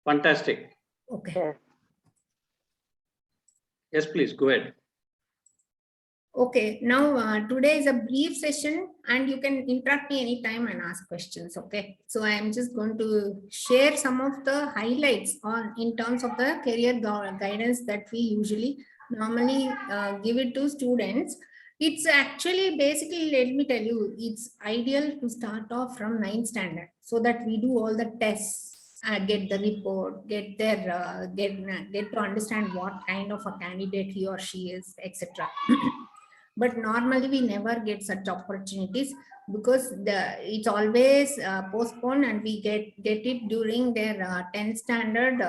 Fantastic. Okay. Yes. Yes, please go ahead. Okay, now today is a brief session and you can interrupt me anytime and ask questions. Okay, so I am just going to share some of the highlights on in terms of the career guidance that we usually normally give it to students. It's actually basically, let me tell you, it's ideal to start off from 9th standard so that we do all the tests, get the report, get their get to understand what kind of a candidate he or she is, etc. But normally we never get such opportunities because it's always postponed, and we get it during their 10th standard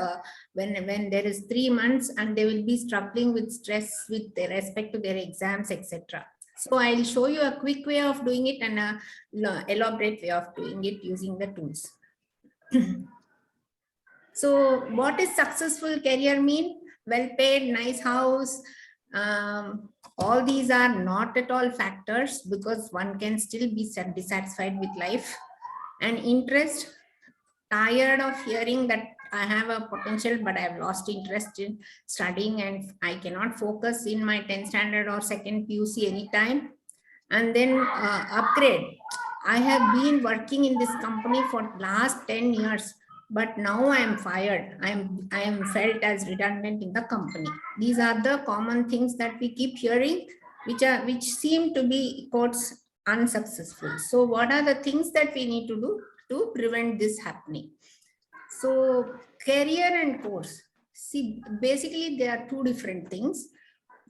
when there is 3 months and they will be struggling with stress with respect to their exams, etc. So I'll show you a quick way of doing it and a elaborate way of doing it using the tools. So what is successful career mean? Well paid, nice house, all these are not at all factors because one can still be dissatisfied with life. And interest, tired of hearing that I have a potential but I've lost interest in studying and I cannot focus in my 10th standard or second PUC anytime. And then upgrade, I have been working in this company for last 10 years, but now I am fired. I am felt as redundant in the company. These are the common things that we keep hearing, which seem to be quotes unsuccessful. So what are the things that we need to do to prevent this happening? So career and course. See, basically there are two different things.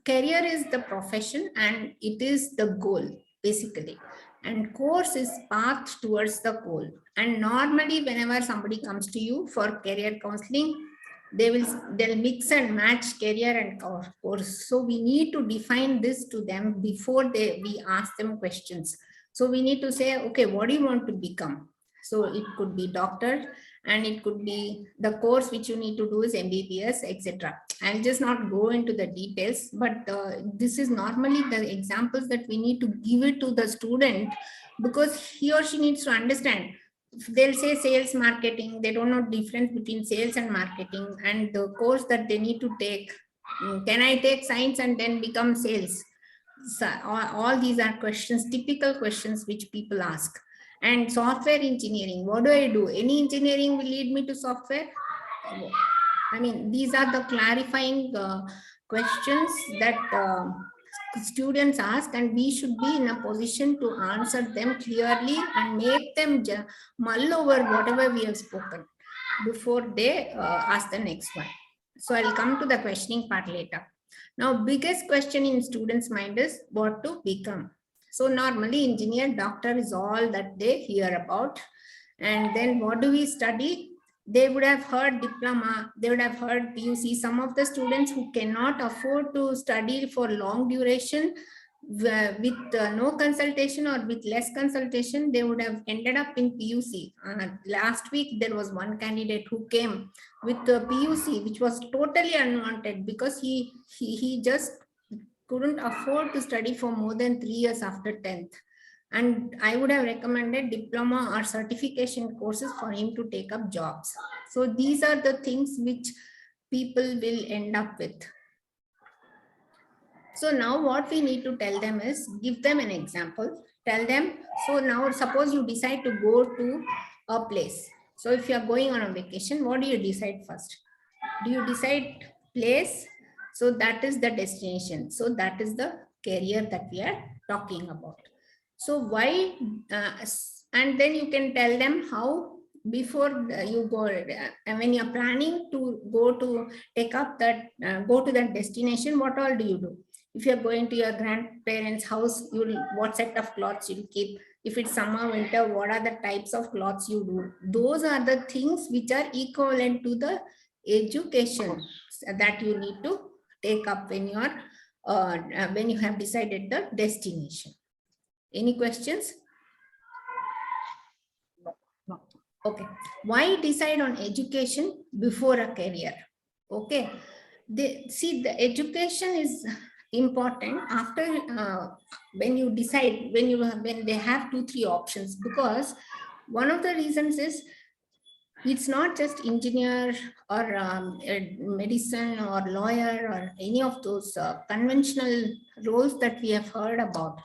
Career is the profession and it is the goal basically, and course is path towards the goal. And normally whenever somebody comes to you for career counseling, they'll mix and match career and course. So we need to define this to them before we ask them questions. So we need to say, okay, what do you want to become? So it could be doctor, and it could be the course which you need to do is MBBS, etc. I'll just not go into the details, but this is normally the examples that we need to give it to the student, because he or she needs to understand. If they'll say sales marketing, they don't know difference between sales and marketing, and the course that they need to take. Can I take science and then become sales? So all these are questions, typical questions which people ask. And software engineering, what do I do? Any engineering will lead me to software? I mean, these are the clarifying questions that students ask, and we should be in a position to answer them clearly and make them mull over whatever we have spoken before they ask the next one. So I'll come to the questioning part later. Now, biggest question in students' mind is what to become. So normally engineer, doctor is all that they hear about. And then what do we study? They would have heard diploma, they would have heard PUC. Some of the students who cannot afford to study for long duration with no consultation or with less consultation, they would have ended up in PUC. Last week, there was one candidate who came with the PUC, which was totally unwanted because he just couldn't afford to study for more than 3 years after 10th. And I would have recommended diploma or certification courses for him to take up jobs. So these are the things which people will end up with. So now what we need to tell them is, give them an example, tell them, so now suppose you decide to go to a place. So if you are going on a vacation, what do you decide first? Do you decide place? So that is the destination. So that is the career that we are talking about. So why, and then you can tell them how before you go, and when you're planning to go to take up that, go to that destination, what all do you do? If you're going to your grandparents' house, what set of clothes you'll keep? If it's summer, winter, what are the types of clothes you do? Those are the things which are equivalent to the education that you need to take up when you have decided the destination. Any questions? No. Okay. Why decide on education before a career? Okay. The education is important after when you decide, when they have 2-3 options, because one of the reasons is It's not just engineer or medicine or lawyer or any of those conventional roles that we have heard about.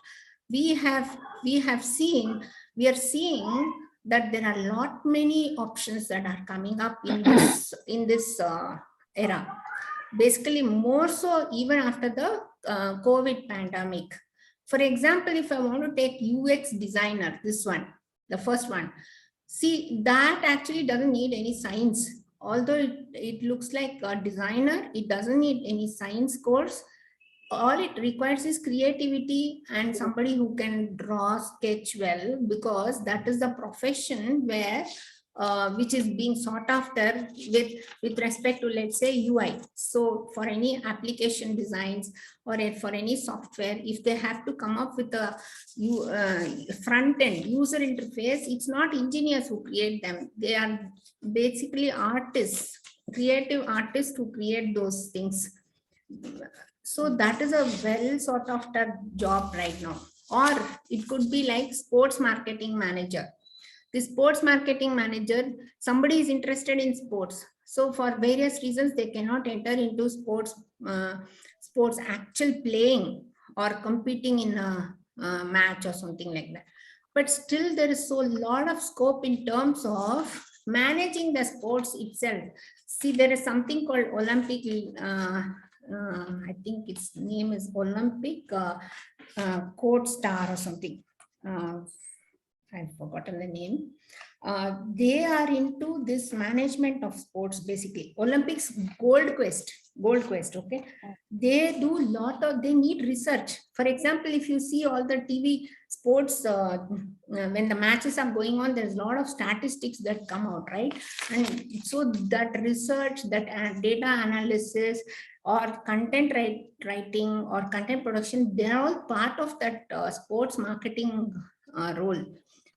We have we have seen we are seeing that there are a lot many options that are coming up in this era. Basically, more so even after the COVID pandemic. For example, if I want to take UX designer, this one, the first one, see, that actually doesn't need any science. Although it looks like a designer, it doesn't need any science course. All it requires is creativity and somebody who can draw, sketch well, because that is the profession where which is being sought after with respect to, let's say, UI. So for any application designs or for any software, if they have to come up with a front end user interface, it's not engineers who create them. They are basically artists, creative artists who create those things. So that is a well sort of job right now. Or it could be like sports marketing manager. The sports marketing manager, somebody is interested in sports. So for various reasons, they cannot enter into sports actual playing or competing in a match or something like that. But still there is so lot of scope in terms of managing the sports itself. See, there is something called Olympic, I think its name is Olympic Court Star or something. I've forgotten the name. They are into this management of sports, basically. Olympics Gold Quest, okay. They do they need research. For example, if you see all the TV sports, when the matches are going on, there's a lot of statistics that come out, right? And so that research, that data analysis, or content writing or content production, they're all part of that sports marketing role.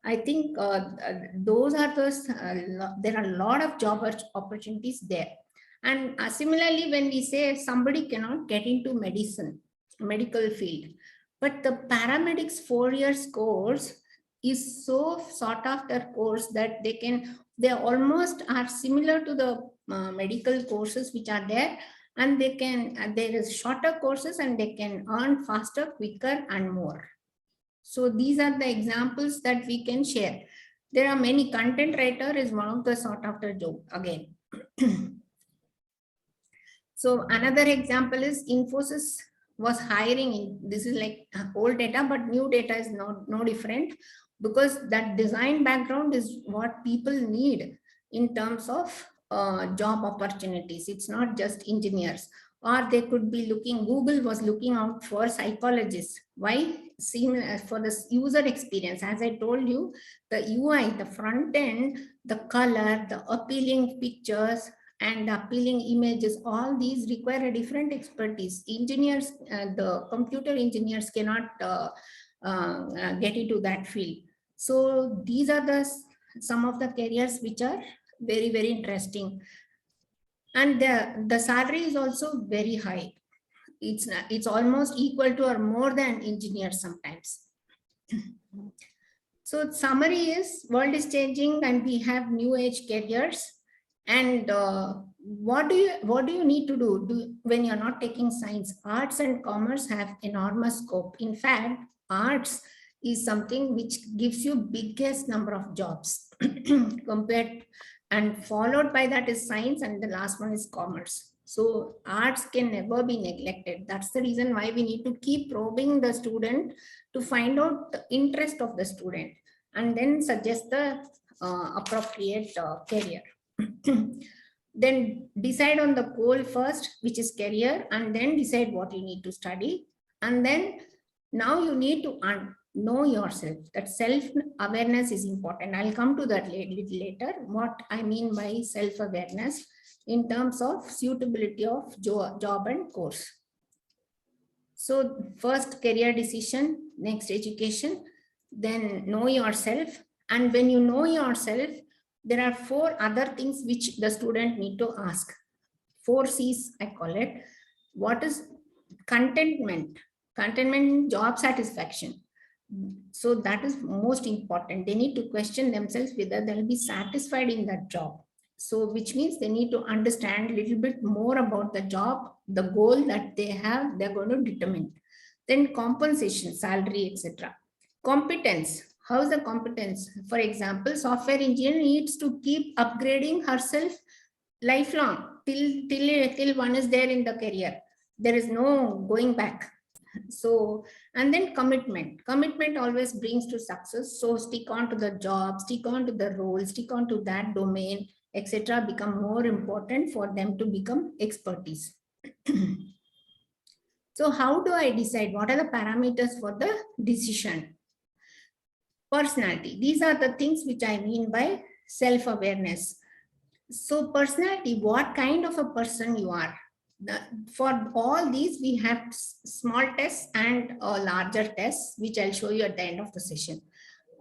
I think those are those, there are a lot of job opportunities there. And similarly, when we say somebody cannot get into medical field, but the paramedics 4 years course is so sought after course that they almost are similar to the medical courses which are there, and there is shorter courses and they can earn faster, quicker and more. So these are the examples that we can share. There are many. Content writer is one of the sought after job again. So another example is Infosys was hiring. This is like old data, but new data is no different, because that design background is what people need in terms of job opportunities. It's not just engineers. Or they could be looking, Google was looking out for psychologists. Why? For the user experience. As I told you, the UI, the front end, the color, the appealing pictures and appealing images, all these require a different expertise. Engineers, the computer engineers cannot get into that field. So these are some of the careers which are very, very interesting. And the salary is also very high. It's almost equal to or more than engineers sometimes. So summary is, world is changing and we have new age careers. And what do you need to do when you're not taking science? Arts and commerce have enormous scope. In fact, arts is something which gives you biggest number of jobs compared, and followed by that is science, and the last one is commerce. So arts can never be neglected. That's the reason why we need to keep probing the student to find out the interest of the student and then suggest the appropriate career. Then decide on the goal first, which is career, and then decide what you need to study. And then now you need to know yourself. That self-awareness is important. I'll come to that little later, what I mean by self-awareness in terms of suitability of job and course. So first career decision, next education, then know yourself. And when you know yourself, there are 4 other things which the student need to ask. 4 C's, I call it. What is contentment? Contentment, job satisfaction. So that is most important. They need to question themselves whether they'll be satisfied in that job. So which means they need to understand a little bit more about the job, the goal that they have, they're going to determine. Then compensation, salary, etc. Competence. How's the competence? For example, software engineer needs to keep upgrading herself lifelong till one is there in the career. There is no going back. So, and then commitment always brings to success. So stick on to the job, stick on to the role, stick on to that domain, etc. become more important for them to become expertise. So how do I decide? What are the parameters for the decision? Personality. These are the things which I mean by self-awareness. So personality, what kind of a person you are? For all these, we have small tests and larger tests, which I'll show you at the end of the session.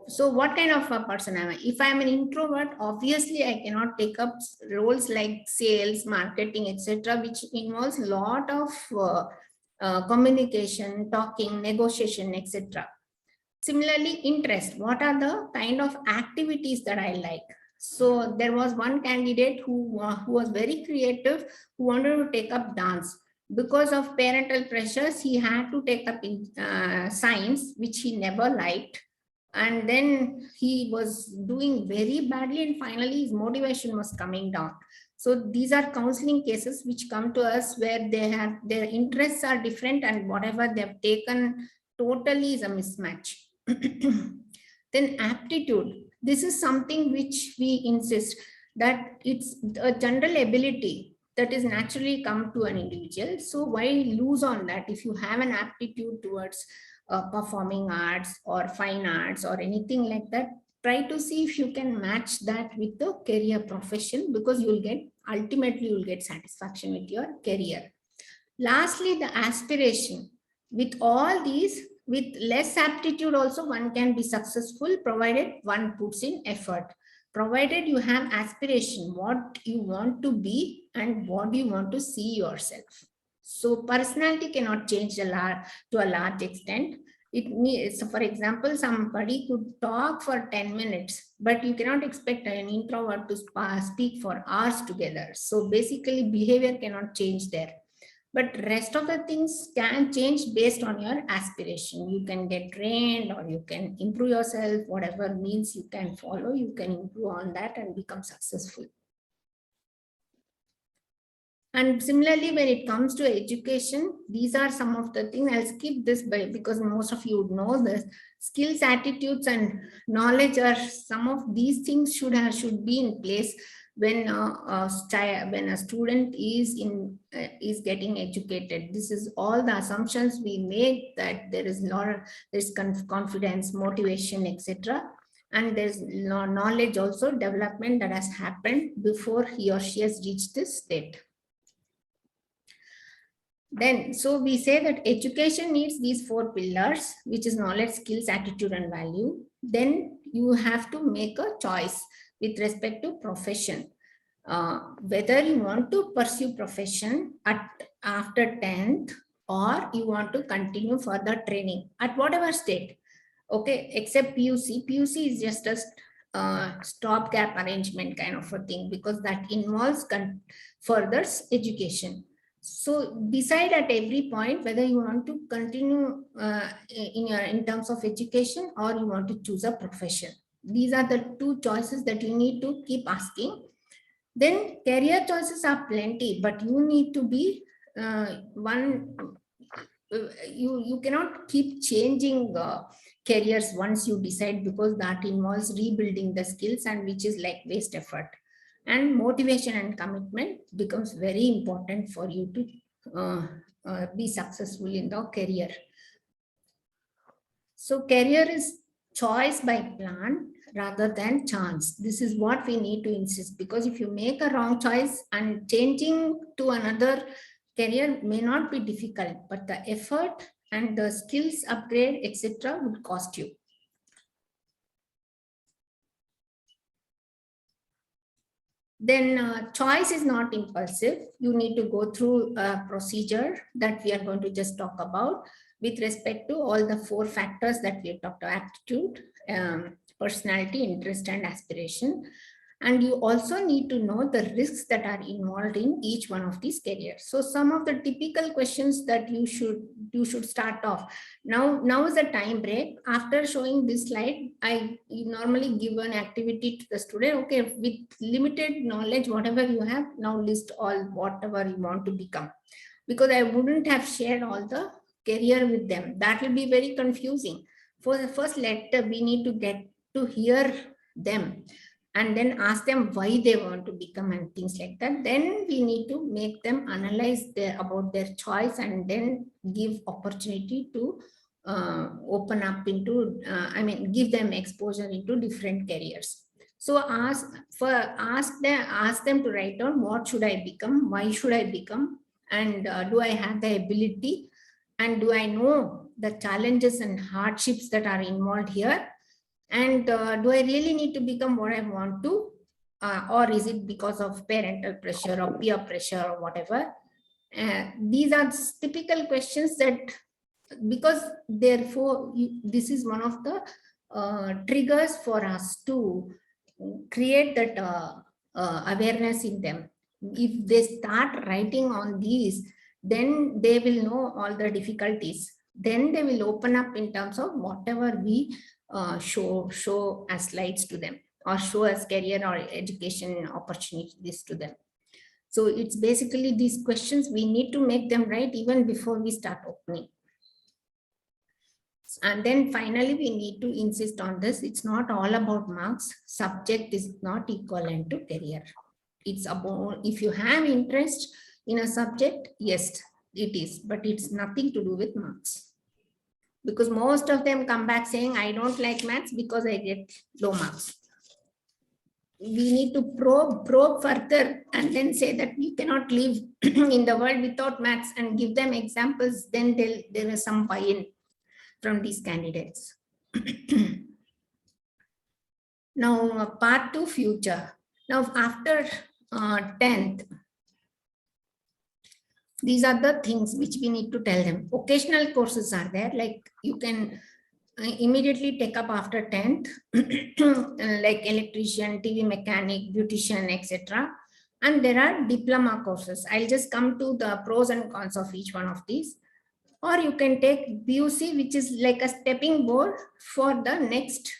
So what kind of a person am I? If I'm an introvert, obviously I cannot take up roles like sales, marketing, etc., which involves a lot of communication, talking, negotiation, etc. Similarly, interest. What are the kind of activities that I like? So there was one candidate who was very creative, who wanted to take up dance. Because of parental pressures, he had to take up in, science, which he never liked. And then he was doing very badly, and finally his motivation was coming down. So these are counseling cases which come to us where they have their interests are different, and whatever they've taken totally is a mismatch. Then aptitude. This is something which we insist that it's a general ability that is naturally come to an individual. So why lose on that? If you have an aptitude towards performing arts or fine arts or anything like that, try to see if you can match that with the career profession, because ultimately you'll get satisfaction with your career. Lastly, the aspiration. With all these, with less aptitude also one can be successful, provided one puts in effort. Provided you have aspiration, what you want to be and what you want to see yourself. So personality cannot change to a large extent. It needs, so for example, somebody could talk for 10 minutes, but you cannot expect an introvert to speak for hours together. So basically behavior cannot change there. But rest of the things can change based on your aspiration. You can get trained or you can improve yourself, whatever means you can follow, you can improve on that and become successful. And similarly, when it comes to education, these are some of the things. I'll skip this because most of you would know this. Skills, attitudes, and knowledge are some of these things should be in place when a student is getting educated. This is all the assumptions we make, that there's confidence, motivation, etc. And there's knowledge also, development that has happened before he or she has reached this state. Then, so we say that education needs these 4 pillars, which is knowledge, skills, attitude, and value. Then you have to make a choice with respect to profession. Whether you want to pursue profession after 10th, or you want to continue further training at whatever state. Okay, except PUC. PUC is just a stopgap arrangement kind of a thing, because that involves further education. So decide at every point whether you want to continue in terms of education, or you want to choose a profession. These are the 2 choices that you need to keep asking. Then career choices are plenty, but you need to be you cannot keep changing careers once you decide, because that involves rebuilding the skills, and which is like waste effort. And motivation and commitment becomes very important for you to be successful in the career. So career is choice by plan rather than chance. This is what we need to insist, because if you make a wrong choice, and changing to another career may not be difficult, but the effort and the skills upgrade, etc., would cost you. Then choice is not impulsive. You need to go through a procedure that we are going to just talk about with respect to all the 4 factors that we have talked about: aptitude, personality, interest, and aspiration. And you also need to know the risks that are involved in each one of these careers. So some of the typical questions that you should start off. Now is a time break. After showing this slide, I normally give an activity to the student. Okay, with limited knowledge, whatever you have, now list all whatever you want to become. Because I wouldn't have shared all the career with them. That will be very confusing. For the first letter, we need to get to hear them and then ask them why they want to become and things like that. Then we need to make them analyze about their choice and then give opportunity to open up into, give them exposure into different careers. So ask them to write down what should I become, why should I become, and do I have the ability, and do I know the challenges and hardships that are involved here, and do I really need to become what I want to, or is it because of parental pressure or peer pressure or whatever. These are typical questions that, because therefore this is one of the triggers for us to create that awareness in them. If they start writing on these, then they will know all the difficulties. Then they will open up in terms of whatever we show as slides to them, or show as career or education opportunities to them. So it's basically these questions we need to make them right even before we start opening. And then finally, we need to insist on this. It's not all about marks. Subject is not equivalent to career. It's about, if you have interest in a subject, yes, it is, but it's nothing to do with marks. Because most of them come back saying, I don't like maths because I get low marks. We need to probe further and then say that you cannot live in the world without maths, and give them examples. Then there is some buy-in from these candidates. Now, part 2, future. Now, after 10th, these are the things which we need to tell them. Occasional courses are there, like you can immediately take up after 10th, like electrician, TV mechanic, beautician, etc. And there are diploma courses. I'll just come to the pros and cons of each one of these. Or you can take BUC, which is like a stepping board for the next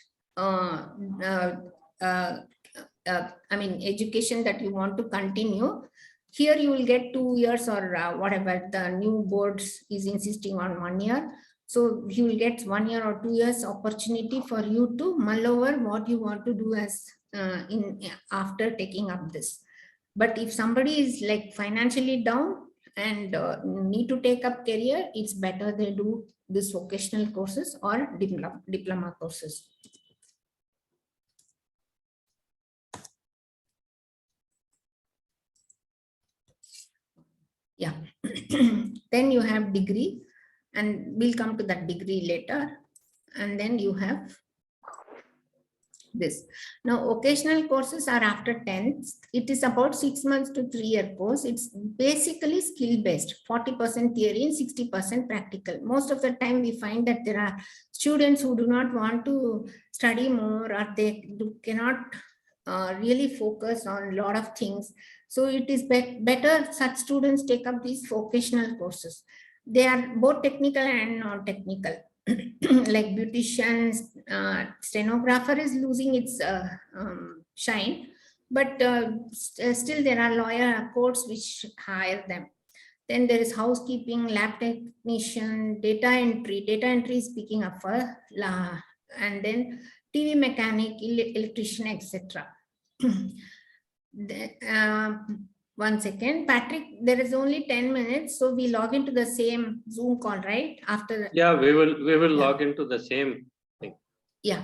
education that you want to continue. Here you will get 2 years or whatever the new boards is insisting on 1 year. So you will get 1 year or 2 years opportunity for you to mull over what you want to do as after taking up this. But if somebody is like financially down and need to take up career, it's better they do this vocational courses or diploma courses. Yeah. Then you have degree, and we'll come to that degree later. And then you have this. Now, occasional courses are after 10th. It is about 6 months to 3-year course. It's basically skill-based, 40% theory and 60% practical. Most of the time we find that there are students who do not want to study more, or they cannot really focus on a lot of things. So it is better such students take up these vocational courses. They are both technical and non-technical. Like beauticians, stenographer is losing its shine, but still there are lawyer courts which hire them. Then there is housekeeping, lab technician, data entry. Data entry is picking up for and then TV mechanic, electrician, etc. One second, Patrick, there is only 10 minutes, so we log into the same Zoom call, right? After yeah, we will log into the same thing. Yeah.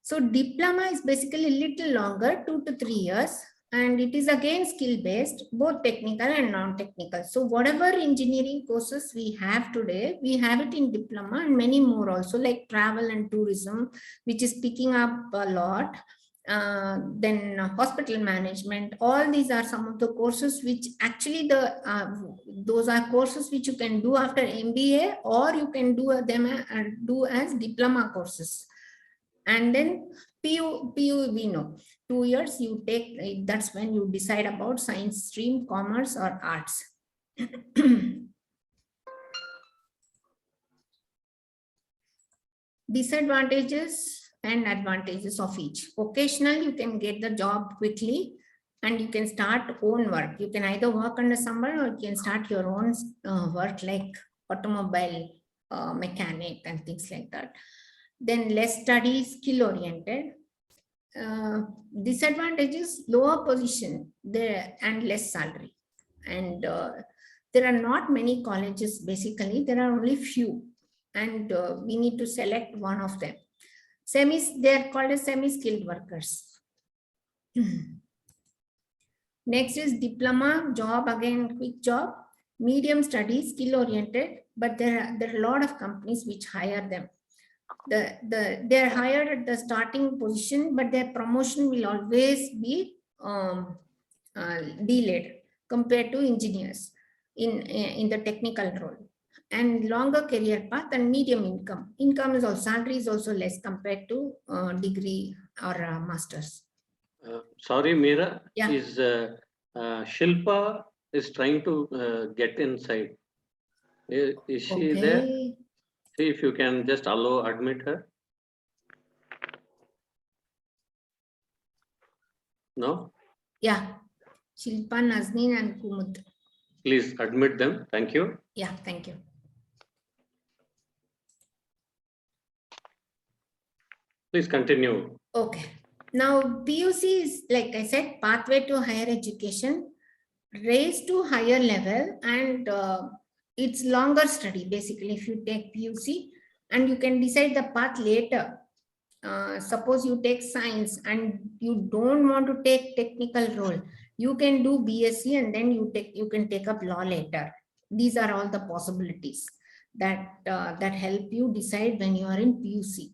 So diploma is basically a little longer, 2 to 3 years, and it is again skill based, both technical and non-technical. So whatever engineering courses we have today, we have it in diploma, and many more also, like travel and tourism, which is picking up a lot. Then hospital management. All these are some of the courses which actually those are courses which you can do after MBA, or you can do them and do as diploma courses. And then PU we know. 2 years you take, that's when you decide about science stream, commerce or arts. Disadvantages and advantages of each. Occasional, you can get the job quickly and you can start own work. You can either work under someone or you can start your own work like automobile mechanic and things like that. Then less study, skill oriented. Disadvantages, lower position there and less salary. And there are not many colleges basically, there are only few. And we need to select one of them. They're called as semi-skilled workers. Next is diploma, job, again quick job, medium studies, skill oriented, but there are a lot of companies which hire them. They're hired at the starting position, but their promotion will always be delayed compared to engineers in the technical role. And longer career path and medium income. Income is also, salary is also less compared to degree or masters. Sorry, Meera, Yeah. is Shilpa is trying to get inside. Is she there? Okay. See if you can just admit her. No? Yeah. Shilpa, Nazneen and Kumud. Please admit them. Thank you. Yeah, thank you. Please continue. Okay. Now, PUC is, like I said, pathway to higher education, raised to higher level, and it's longer study, basically, if you take PUC, and you can decide the path later. Suppose you take science and you don't want to take technical role, you can do BSc and then you can take up law later. These are all the possibilities that help you decide when you are in PUC.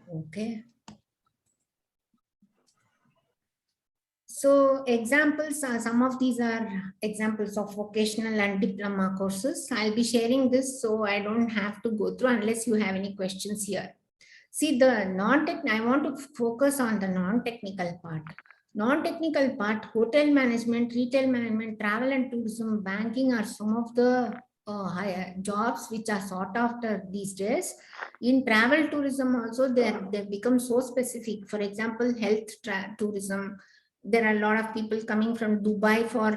Okay. So examples are, some of these are examples of vocational and diploma courses. I'll be sharing this so I don't have to go through unless you have any questions here. See, the I want to focus on the non-technical part. Non-technical part, hotel management, retail management, travel and tourism, banking are some of the higher jobs which are sought after these days. In travel tourism also, they become so specific. For example, health tourism. There are a lot of people coming from Dubai for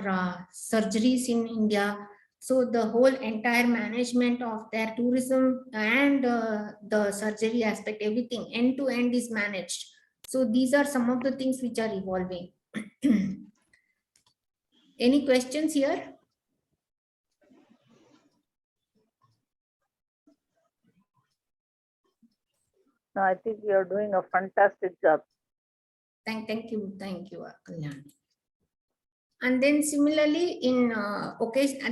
surgeries in India. So the whole entire management of their tourism and the surgery aspect, everything end to end is managed. So these are some of the things which are evolving. Any questions here? No, I think you're doing a fantastic job. Thank you, Kalyan. And then similarly in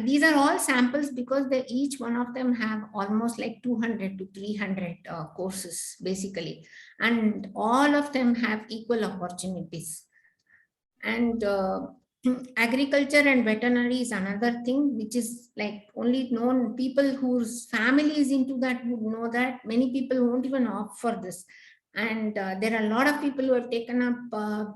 these are all samples because each one of them have almost like 200 to 300 courses basically, and all of them have equal opportunities. And agriculture and veterinary is another thing which is like only known, people whose family is into that would know that. Many people won't even opt for this. And there are a lot of people who have taken up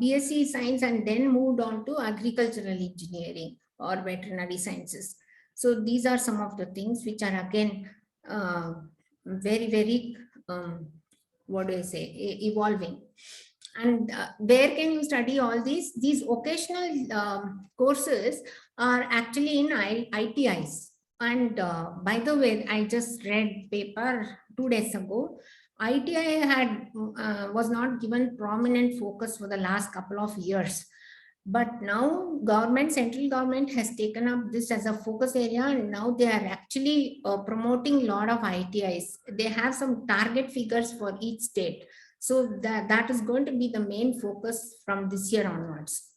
BSc science and then moved on to agricultural engineering or veterinary sciences. So these are some of the things which are again very, very, what do I say, evolving. And where can you study all these? These occasional courses are actually in ITIs. And by the way, I just read paper 2 days ago. ITI was not given prominent focus for the last couple of years. But now central government has taken up this as a focus area, and now they are actually promoting a lot of ITIs. They have some target figures for each state. So that is going to be the main focus from this year onwards.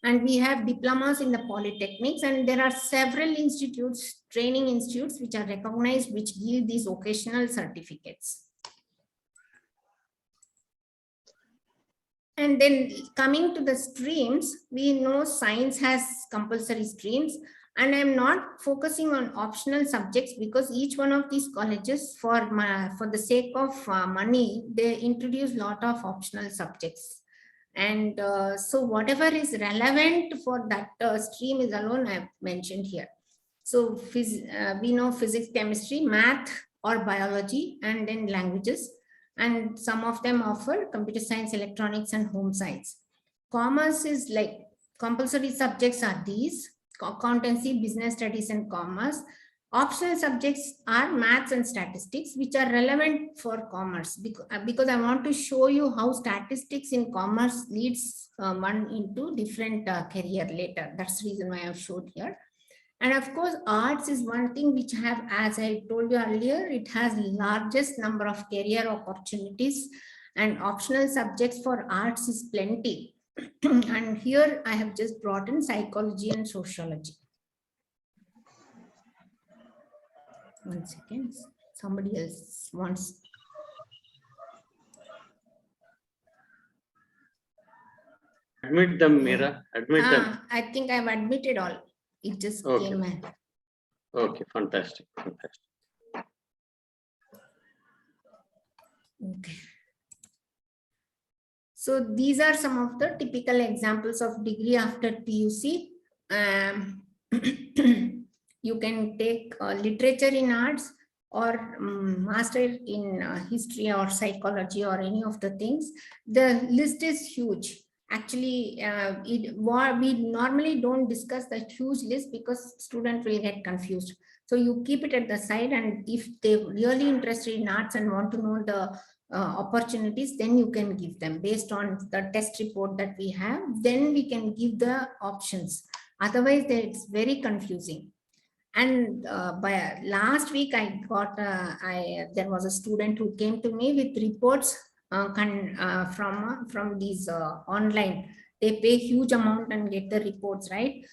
And we have diplomas in the polytechnics, and there are several institutes, training institutes, which are recognized, which give these occasional certificates. And then coming to the streams, we know science has compulsory streams. And I'm not focusing on optional subjects because each one of these colleges, for the sake of money, they introduce a lot of optional subjects. And so whatever is relevant for that stream is alone I've mentioned here. So we know physics, chemistry, math or biology, and then languages. And some of them offer computer science, electronics, and home science. Commerce is like compulsory subjects are these: accountancy, business studies, and commerce. Optional subjects are maths and statistics, which are relevant for commerce, because I want to show you how statistics in commerce leads one into different career later. That's the reason why I've showed here. And of course, arts is one thing which have, as I told you earlier, it has largest number of career opportunities, and optional subjects for arts is plenty. And here I have just brought in psychology and sociology. One second, somebody else wants. Admit them, Meera. Admit them. I think I've admitted all. It just Okay. came in. Okay, fantastic. Fantastic. Okay. So these are some of the typical examples of degree after PUC. You can take literature in arts or master in history or psychology or any of the things. The list is huge. Actually, we normally don't discuss the huge list because students will get confused. So you keep it at the side, and if they're really interested in arts and want to know the opportunities, then you can give them based on the test report that we have. Then we can give the options. Otherwise, it's very confusing. And by last week, I got there was a student who came to me with reports from these online. They pay huge amount and get the reports, right?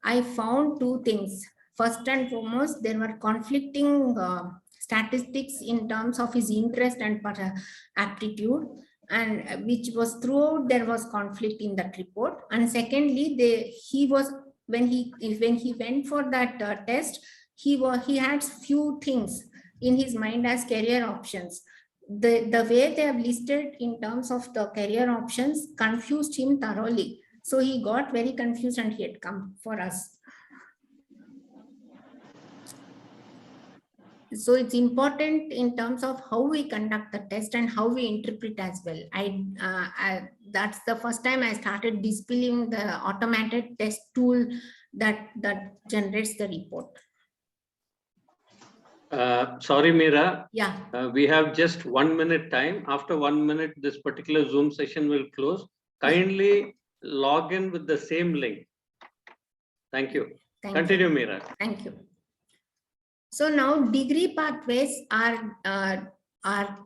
I found two things. First and foremost, there were conflicting statistics in terms of his interest and aptitude, and which was throughout there was conflict in that report. And secondly, when he went for that test, he had few things in his mind as career options. The way they have listed in terms of the career options confused him thoroughly. So he got very confused and he had come for us. So it's important in terms of how we conduct the test and how we interpret as well. That's the first time I started disbelieving the automated test tool that generates the report. Sorry, Meera. Yeah. We have just 1 minute time. After 1 minute, this particular Zoom session will close. Kindly log in with the same link. Thank you. Continue, Meera. Thank you. So now degree pathways are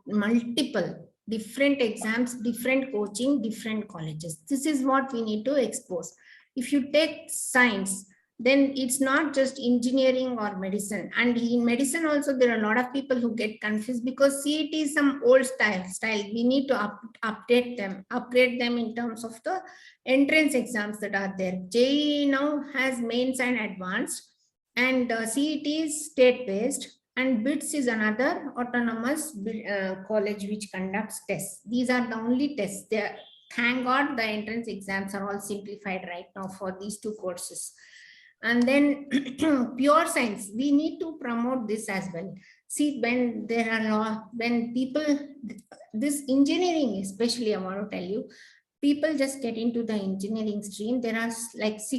multiple, different exams, different coaching, different colleges. This is what we need to expose. If you take science, then it's not just engineering or medicine. And in medicine also, there are a lot of people who get confused because CET is some old style. We need to upgrade them in terms of the entrance exams that are there. JEE now has mains and advanced. And CET is state-based, and BITS is another autonomous college which conducts tests. These are the only tests. Thank God the entrance exams are all simplified right now for these two courses. And then pure science, we need to promote this as well. See, when people, this engineering especially, I want to tell you, people just get into the engineering stream. There are like 6